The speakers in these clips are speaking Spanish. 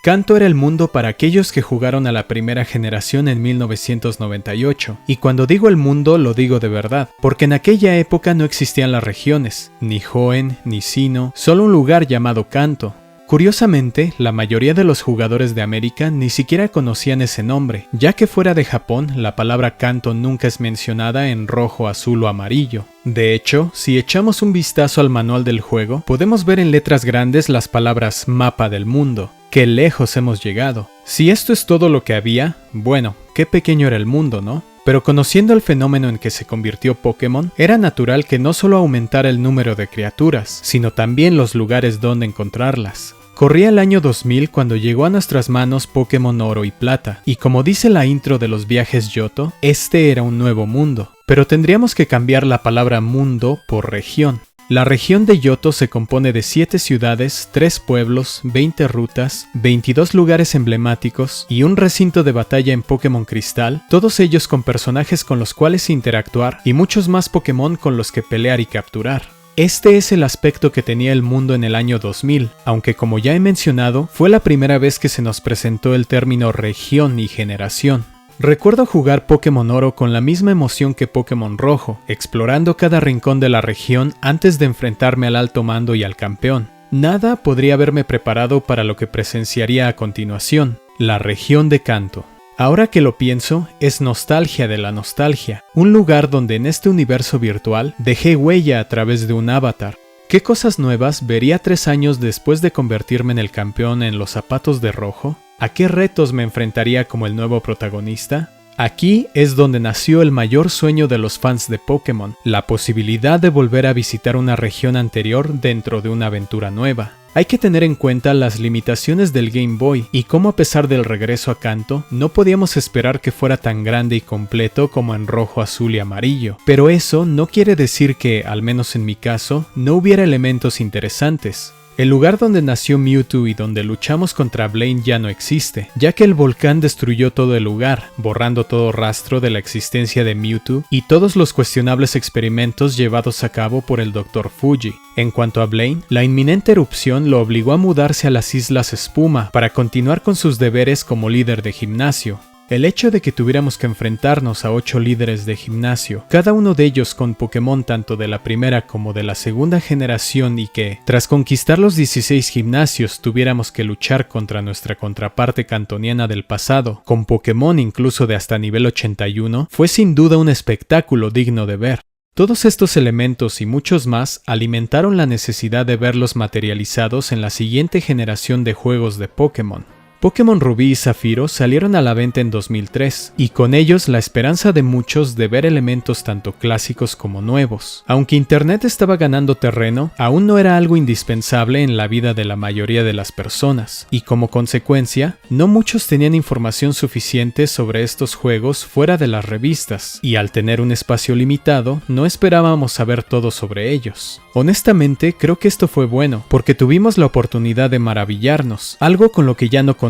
Kanto era el mundo para aquellos que jugaron a la primera generación en 1998, y cuando digo el mundo lo digo de verdad, porque en aquella época no existían las regiones, ni Hoenn, ni Sinnoh, solo un lugar llamado Kanto. Curiosamente, la mayoría de los jugadores de América ni siquiera conocían ese nombre, ya que fuera de Japón la palabra Kanto nunca es mencionada en rojo, azul o amarillo. De hecho, si echamos un vistazo al manual del juego, podemos ver en letras grandes las palabras mapa del mundo. ¡Qué lejos hemos llegado! Si esto es todo lo que había, bueno, qué pequeño era el mundo, ¿no? Pero conociendo el fenómeno en que se convirtió Pokémon, era natural que no solo aumentara el número de criaturas, sino también los lugares donde encontrarlas. Corría el año 2000 cuando llegó a nuestras manos Pokémon Oro y Plata, y como dice la intro de los viajes Johto, este era un nuevo mundo. Pero tendríamos que cambiar la palabra mundo por región. La región de Johto se compone de 7 ciudades, 3 pueblos, 20 rutas, 22 lugares emblemáticos y un recinto de batalla en Pokémon Cristal, todos ellos con personajes con los cuales interactuar y muchos más Pokémon con los que pelear y capturar. Este es el aspecto que tenía el mundo en el año 2000, aunque como ya he mencionado, fue la primera vez que se nos presentó el término región y generación. Recuerdo jugar Pokémon Oro con la misma emoción que Pokémon Rojo, explorando cada rincón de la región antes de enfrentarme al alto mando y al campeón. Nada podría haberme preparado para lo que presenciaría a continuación, la región de Kanto. Ahora que lo pienso, es nostalgia de la nostalgia, un lugar donde en este universo virtual dejé huella a través de un avatar. ¿Qué cosas nuevas vería 3 años después de convertirme en el campeón en los zapatos de Rojo? ¿A qué retos me enfrentaría como el nuevo protagonista? Aquí es donde nació el mayor sueño de los fans de Pokémon, la posibilidad de volver a visitar una región anterior dentro de una aventura nueva. Hay que tener en cuenta las limitaciones del Game Boy y cómo a pesar del regreso a Kanto, no podíamos esperar que fuera tan grande y completo como en rojo, azul y amarillo. Pero eso no quiere decir que, al menos en mi caso, no hubiera elementos interesantes. El lugar donde nació Mewtwo y donde luchamos contra Blaine ya no existe, ya que el volcán destruyó todo el lugar, borrando todo rastro de la existencia de Mewtwo y todos los cuestionables experimentos llevados a cabo por el Dr. Fuji. En cuanto a Blaine, la inminente erupción lo obligó a mudarse a las Islas Espuma para continuar con sus deberes como líder de gimnasio. El hecho de que tuviéramos que enfrentarnos a 8 líderes de gimnasio, cada uno de ellos con Pokémon tanto de la primera como de la segunda generación y que, tras conquistar los 16 gimnasios, tuviéramos que luchar contra nuestra contraparte cantoniana del pasado, con Pokémon incluso de hasta nivel 81, fue sin duda un espectáculo digno de ver. Todos estos elementos y muchos más alimentaron la necesidad de verlos materializados en la siguiente generación de juegos de Pokémon. Pokémon Rubí y Zafiro salieron a la venta en 2003, y con ellos la esperanza de muchos de ver elementos tanto clásicos como nuevos. Aunque Internet estaba ganando terreno, aún no era algo indispensable en la vida de la mayoría de las personas, y como consecuencia, no muchos tenían información suficiente sobre estos juegos fuera de las revistas, y al tener un espacio limitado, no esperábamos saber todo sobre ellos. Honestamente, creo que esto fue bueno, porque tuvimos la oportunidad de maravillarnos, algo con lo que ya no contamos,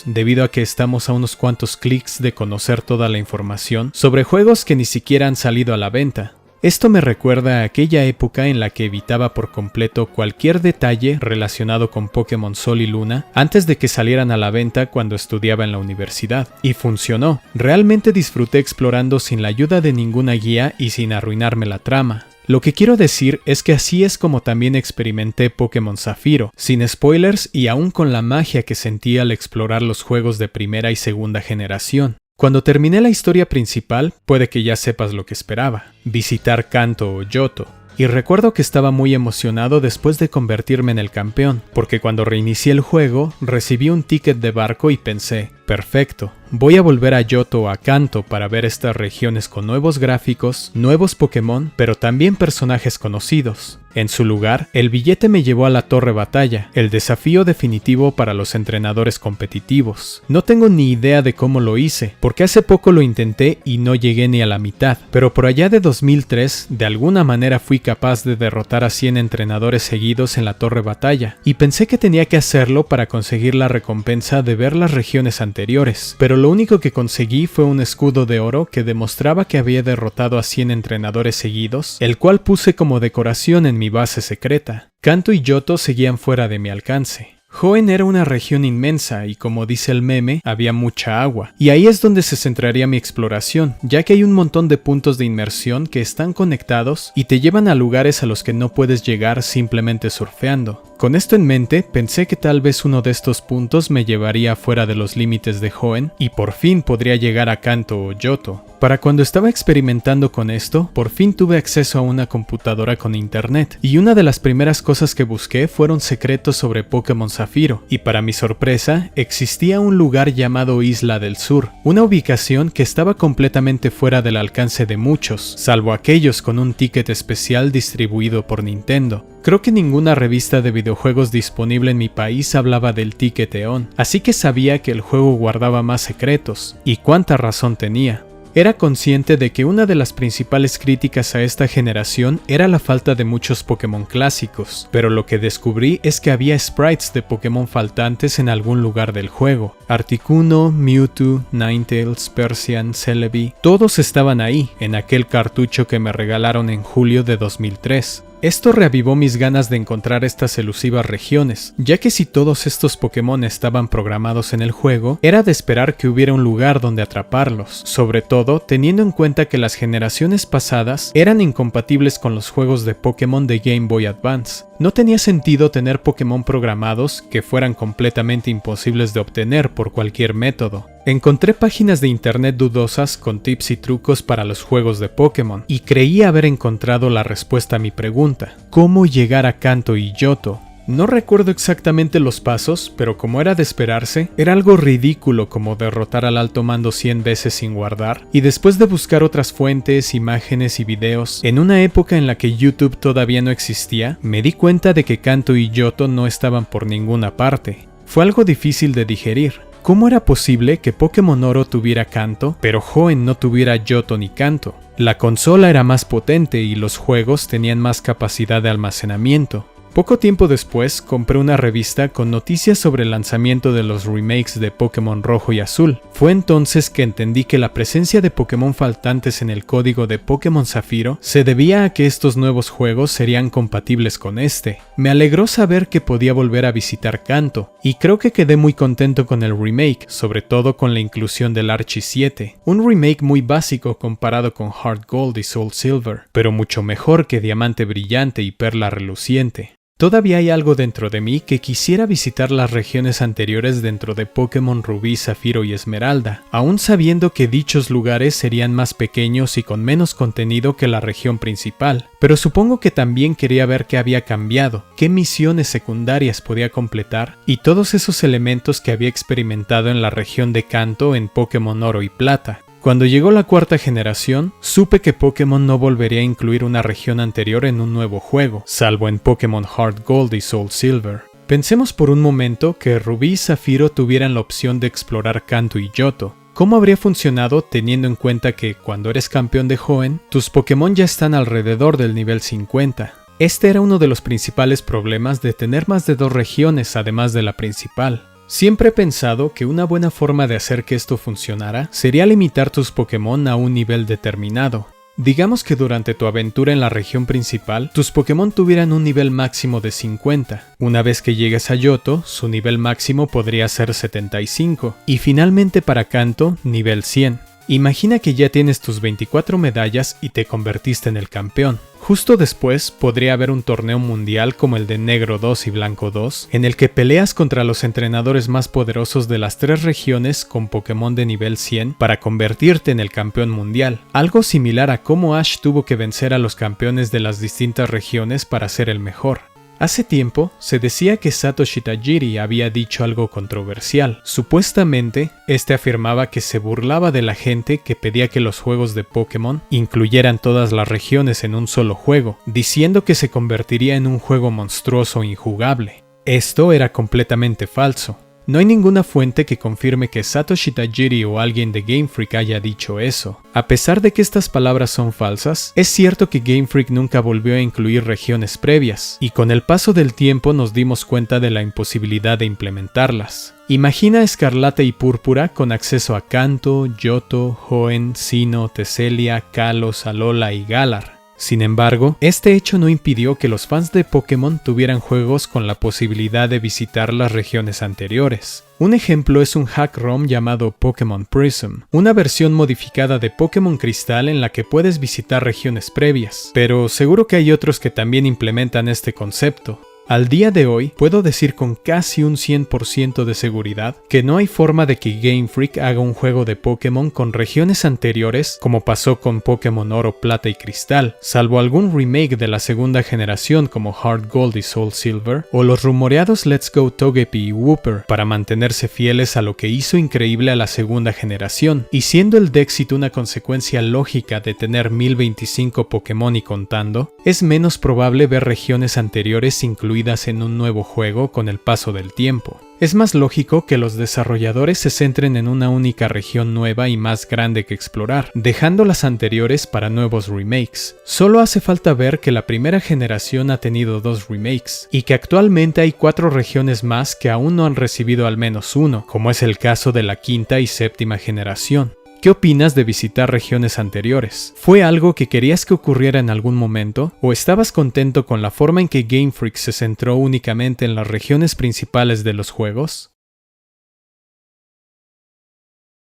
debido a que estamos a unos cuantos clics de conocer toda la información sobre juegos que ni siquiera han salido a la venta. Esto me recuerda a aquella época en la que evitaba por completo cualquier detalle relacionado con Pokémon Sol y Luna antes de que salieran a la venta cuando estudiaba en la universidad. Y funcionó. Realmente disfruté explorando sin la ayuda de ninguna guía y sin arruinarme la trama. Lo que quiero decir es que así es como también experimenté Pokémon Zafiro, sin spoilers y aún con la magia que sentí al explorar los juegos de primera y segunda generación. Cuando terminé la historia principal, puede que ya sepas lo que esperaba, visitar Kanto o Johto. Y recuerdo que estaba muy emocionado después de convertirme en el campeón, porque cuando reinicié el juego, recibí un ticket de barco y pensé, perfecto, voy a volver a Johto o a Kanto para ver estas regiones con nuevos gráficos, nuevos Pokémon, pero también personajes conocidos. En su lugar, el billete me llevó a la Torre Batalla, el desafío definitivo para los entrenadores competitivos. No tengo ni idea de cómo lo hice, porque hace poco lo intenté y no llegué ni a la mitad, pero por allá de 2003, de alguna manera fui capaz de derrotar a 100 entrenadores seguidos en la Torre Batalla, y pensé que tenía que hacerlo para conseguir la recompensa de ver las regiones anteriores, pero lo único que conseguí fue un escudo de oro que demostraba que había derrotado a 100 entrenadores seguidos, el cual puse como decoración en mi base secreta. Kanto y Johto seguían fuera de mi alcance. Hoenn era una región inmensa y, como dice el meme, había mucha agua. Y ahí es donde se centraría mi exploración, ya que hay un montón de puntos de inmersión que están conectados y te llevan a lugares a los que no puedes llegar simplemente surfeando. Con esto en mente, pensé que tal vez uno de estos puntos me llevaría fuera de los límites de Hoenn y por fin podría llegar a Kanto o Johto. Para cuando estaba experimentando con esto, por fin tuve acceso a una computadora con internet, y una de las primeras cosas que busqué fueron secretos sobre Pokémon Zafiro, y para mi sorpresa, existía un lugar llamado Isla del Sur, una ubicación que estaba completamente fuera del alcance de muchos, salvo aquellos con un ticket especial distribuido por Nintendo. Creo que ninguna revista de videojuegos disponible en mi país hablaba del Ticket Eon, así que sabía que el juego guardaba más secretos, y cuánta razón tenía. Era consciente de que una de las principales críticas a esta generación era la falta de muchos Pokémon clásicos, pero lo que descubrí es que había sprites de Pokémon faltantes en algún lugar del juego. Articuno, Mewtwo, Ninetales, Persian, Celebi, todos estaban ahí, en aquel cartucho que me regalaron en julio de 2003. Esto reavivó mis ganas de encontrar estas elusivas regiones, ya que si todos estos Pokémon estaban programados en el juego, era de esperar que hubiera un lugar donde atraparlos, sobre todo teniendo en cuenta que las generaciones pasadas eran incompatibles con los juegos de Pokémon de Game Boy Advance. No tenía sentido tener Pokémon programados que fueran completamente imposibles de obtener por cualquier método. Encontré páginas de internet dudosas con tips y trucos para los juegos de Pokémon, y creí haber encontrado la respuesta a mi pregunta: ¿cómo llegar a Kanto y Johto? No recuerdo exactamente los pasos, pero como era de esperarse, era algo ridículo como derrotar al alto mando 100 veces sin guardar, y después de buscar otras fuentes, imágenes y videos, en una época en la que YouTube todavía no existía, me di cuenta de que Kanto y Johto no estaban por ninguna parte. Fue algo difícil de digerir. ¿Cómo era posible que Pokémon Oro tuviera Kanto, pero Hoenn no tuviera Johto ni Kanto? La consola era más potente y los juegos tenían más capacidad de almacenamiento. Poco tiempo después, compré una revista con noticias sobre el lanzamiento de los remakes de Pokémon Rojo y Azul. Fue entonces que entendí que la presencia de Pokémon faltantes en el código de Pokémon Zafiro se debía a que estos nuevos juegos serían compatibles con este. Me alegró saber que podía volver a visitar Kanto, y creo que quedé muy contento con el remake, sobre todo con la inclusión del Archie 7. Un remake muy básico comparado con Heart Gold y Soul Silver, pero mucho mejor que Diamante Brillante y Perla Reluciente. Todavía hay algo dentro de mí que quisiera visitar las regiones anteriores dentro de Pokémon Rubí, Zafiro y Esmeralda, aún sabiendo que dichos lugares serían más pequeños y con menos contenido que la región principal, pero supongo que también quería ver qué había cambiado, qué misiones secundarias podía completar y todos esos elementos que había experimentado en la región de Kanto en Pokémon Oro y Plata. Cuando llegó la cuarta generación, supe que Pokémon no volvería a incluir una región anterior en un nuevo juego, salvo en Pokémon Heart Gold y Soul Silver. Pensemos por un momento que Rubí y Zafiro tuvieran la opción de explorar Kanto y Johto. ¿Cómo habría funcionado teniendo en cuenta que cuando eres campeón de Hoenn, tus Pokémon ya están alrededor del nivel 50? Este era uno de los principales problemas de tener más de 2 regiones además de la principal. Siempre he pensado que una buena forma de hacer que esto funcionara sería limitar tus Pokémon a un nivel determinado. Digamos que durante tu aventura en la región principal, tus Pokémon tuvieran un nivel máximo de 50. Una vez que llegues a Johto, su nivel máximo podría ser 75. Y finalmente para Kanto, nivel 100. Imagina que ya tienes tus 24 medallas y te convertiste en el campeón. Justo después podría haber un torneo mundial como el de Negro 2 y Blanco 2, en el que peleas contra los entrenadores más poderosos de las 3 regiones con Pokémon de nivel 100 para convertirte en el campeón mundial. Algo similar a cómo Ash tuvo que vencer a los campeones de las distintas regiones para ser el mejor. Hace tiempo, se decía que Satoshi Tajiri había dicho algo controversial. Supuestamente, este afirmaba que se burlaba de la gente que pedía que los juegos de Pokémon incluyeran todas las regiones en un solo juego, diciendo que se convertiría en un juego monstruoso e injugable. Esto era completamente falso. No hay ninguna fuente que confirme que Satoshi Tajiri o alguien de Game Freak haya dicho eso. A pesar de que estas palabras son falsas, es cierto que Game Freak nunca volvió a incluir regiones previas, y con el paso del tiempo nos dimos cuenta de la imposibilidad de implementarlas. Imagina Escarlata y Púrpura con acceso a Kanto, Johto, Hoenn, Sinnoh, Teselia, Kalos, Alola y Galar. Sin embargo, este hecho no impidió que los fans de Pokémon tuvieran juegos con la posibilidad de visitar las regiones anteriores. Un ejemplo es un hack ROM llamado Pokémon Prism, una versión modificada de Pokémon Cristal en la que puedes visitar regiones previas, pero seguro que hay otros que también implementan este concepto. Al día de hoy, puedo decir con casi un 100% de seguridad que no hay forma de que Game Freak haga un juego de Pokémon con regiones anteriores como pasó con Pokémon Oro, Plata y Cristal, salvo algún remake de la segunda generación como Heart Gold y Soul Silver, o los rumoreados Let's Go Togepi y Wooper para mantenerse fieles a lo que hizo increíble a la segunda generación, y siendo el Dexit una consecuencia lógica de tener 1025 Pokémon y contando, es menos probable ver regiones anteriores incluidas en un nuevo juego con el paso del tiempo. Es más lógico que los desarrolladores se centren en una única región nueva y más grande que explorar, dejando las anteriores para nuevos remakes. Solo hace falta ver que la primera generación ha tenido 2 remakes, y que actualmente hay 4 regiones más que aún no han recibido al menos uno, como es el caso de la quinta y séptima generación. ¿Qué opinas de visitar regiones anteriores? ¿Fue algo que querías que ocurriera en algún momento? ¿O estabas contento con la forma en que Game Freak se centró únicamente en las regiones principales de los juegos?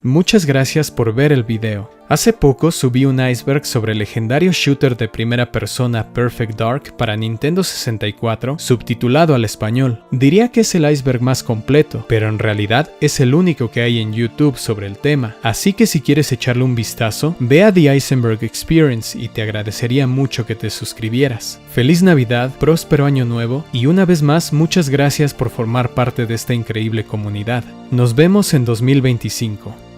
Muchas gracias por ver el video. Hace poco subí un iceberg sobre el legendario shooter de primera persona Perfect Dark para Nintendo 64, subtitulado al español. Diría que es el iceberg más completo, pero en realidad es el único que hay en YouTube sobre el tema, así que si quieres echarle un vistazo, ve a The Iceberg Experience y te agradecería mucho que te suscribieras. Feliz Navidad, próspero año nuevo y una vez más muchas gracias por formar parte de esta increíble comunidad. Nos vemos en 2025.